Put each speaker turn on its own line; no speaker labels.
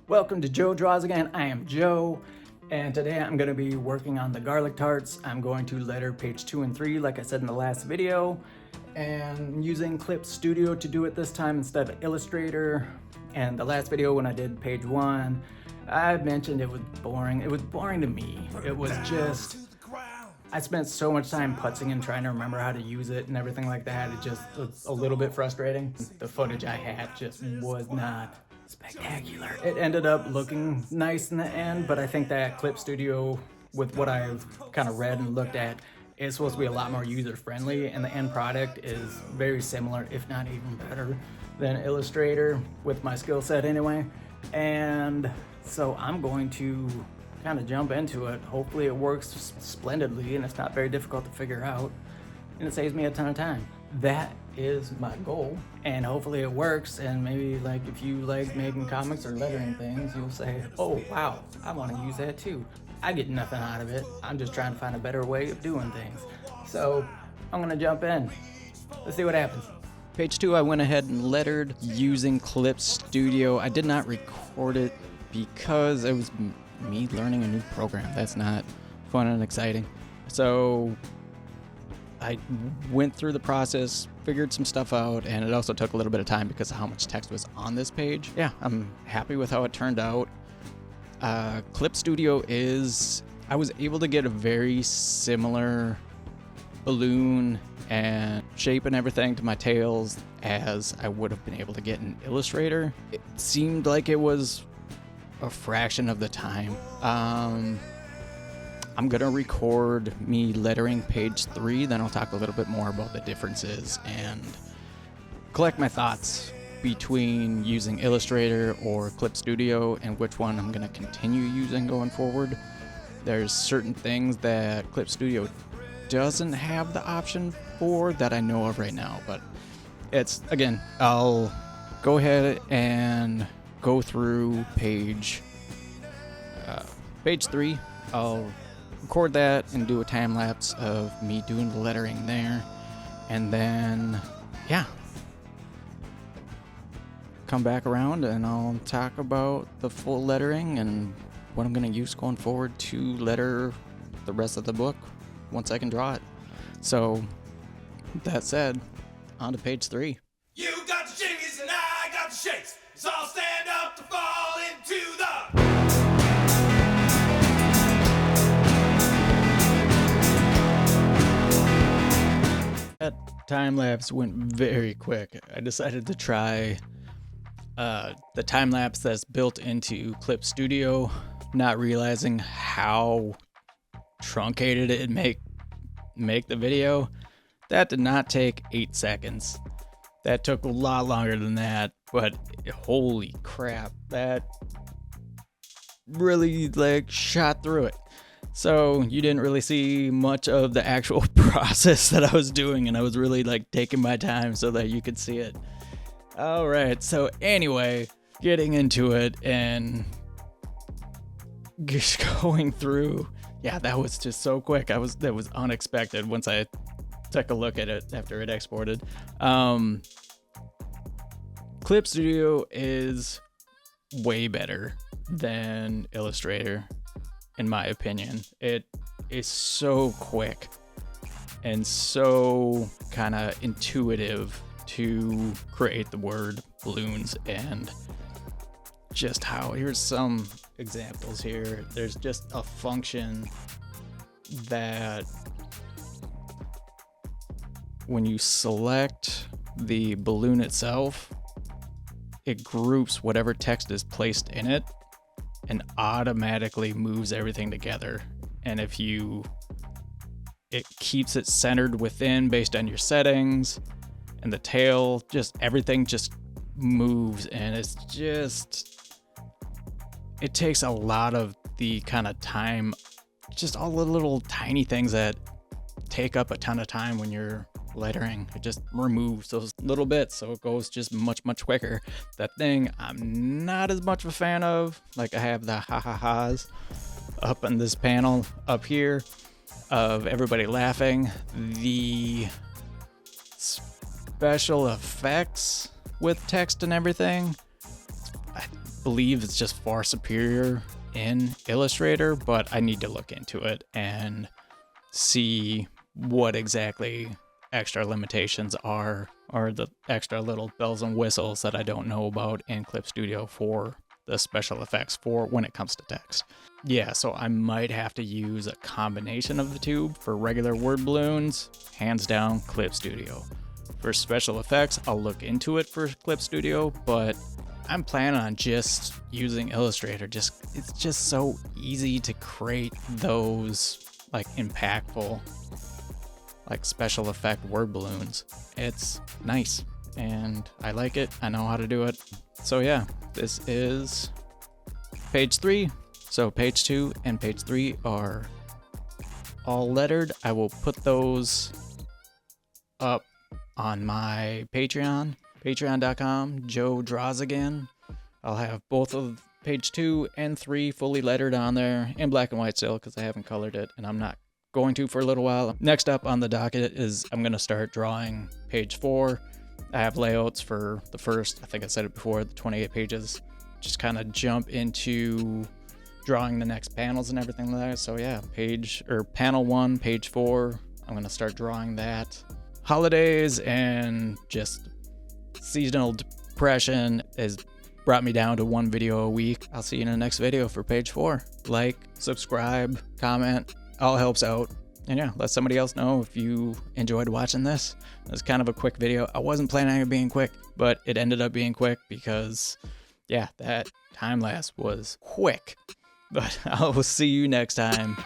Welcome to Joe Draws Again. I am Joe, and today I'm going to be working on the Garlic Tarts. I'm going to letter page 2 and 3 like I said in the last video, and using Clip Studio to do it this time instead of Illustrator. And the last video when I did page 1, I mentioned it was boring. It was boring to me. It was just, I spent so much time putzing and trying to remember how to use it and everything like that. It just was a little bit frustrating. The footage I had just was not spectacular. It ended up looking nice in the end, but I think that Clip Studio, with what I've kind of read and looked at, is supposed to be a lot more user-friendly, and the end product is very similar, if not even better, than Illustrator with my skill set anyway. And so I'm going to kind of jump into it. Hopefully it works splendidly and it's not very difficult to figure out, and it saves me a ton of time. That is my goal, and hopefully it works. And maybe, like, if you like making comics or lettering things, you'll say, oh wow, I want to use that too. I get nothing out of it. I'm just trying to find a better way of doing things. So I'm gonna jump in. Let's see what happens. Page 2, I went ahead and lettered using Clip Studio. I did not record it because it was me learning a new program. That's not fun and exciting. So I went through the process, figured some stuff out, and it also took a little bit of time because of how much text was on this page. Yeah, I'm happy with how it turned out. Clip Studio I was able to get a very similar balloon and shape and everything to my tails as I would have been able to get in Illustrator. It seemed like it was a fraction of the time. I'm gonna record me lettering page 3, then I'll talk a little bit more about the differences and collect my thoughts between using Illustrator or Clip Studio and which one I'm gonna continue using going forward. There's certain things that Clip Studio doesn't have the option for that I know of right now, but I'll go ahead and go through page 3. I'll record that and do a time lapse of me doing the lettering there, and then come back around and I'll talk about the full lettering and what I'm going to use going forward to letter the rest of the book once I can draw it. So that said, on to page 3.
You got the Shimmys and I got the shakes. Let's all stand up to fall into
That time lapse went very quick. I decided to try the time lapse that's built into Clip Studio, not realizing how truncated it'd make the video. That did not take 8 seconds. That took a lot longer than that, but holy crap, that really shot through it. So you didn't really see much of the actual process that I was doing, and I was really taking my time so that you could see it. All right, so anyway, getting into it and just going through. Yeah, that was just so quick. That was unexpected once I took a look at it after it exported. Clip Studio is way better than Illustrator, in my opinion. It is so quick and so kind of intuitive to create the word balloons, and just here's some examples here. There's just a function that when you select the balloon itself, it groups whatever text is placed in it and automatically moves everything together. And it keeps it centered within based on your settings, and the tail, everything just moves, and it takes a lot of the kind of time, just all the little tiny things that take up a ton of time when you're lettering. It just removes those little bits, so it goes just much quicker. That thing I'm not as much of a fan of. I have the ha-ha-has up on this panel up here of everybody laughing. The special effects with text and everything,
believe it's just far superior in Illustrator, but I need to look into it and see what exactly extra limitations are, or the extra little bells and whistles that I don't know about in Clip Studio for the special effects for when it comes to text. Yeah, so I might have to use a combination of the two. For regular word balloons, hands down, Clip Studio. For special effects, I'll look into it for Clip Studio, but I'm planning on just using Illustrator. It's just so easy to create those like impactful, like special effect word balloons. It's nice and I like it. I know how to do it. So yeah, this is page 3. So page 2 and page 3 are all lettered. I will put those up on my Patreon, patreon.com, Joe Draws Again. I'll have both of page 2 and 3 fully lettered on there in black and white still because I haven't colored it and I'm not going to for a little while. Next up on the docket is I'm going to start drawing page 4. I have layouts for the first, I think I said it before, the 28 pages. Just kind of jump into drawing the next panels and everything like that. So yeah, panel 1, page 4, I'm going to start drawing that. Holidays and just seasonal depression has brought me down to 1 video a week. I'll see you in the next video for page 4. Like, subscribe, comment, all helps out. And yeah, let somebody else know if you enjoyed watching this. It's kind of a quick video. I wasn't planning on it being quick, but it ended up being quick because, yeah, that time lapse was quick. But I will see you next time.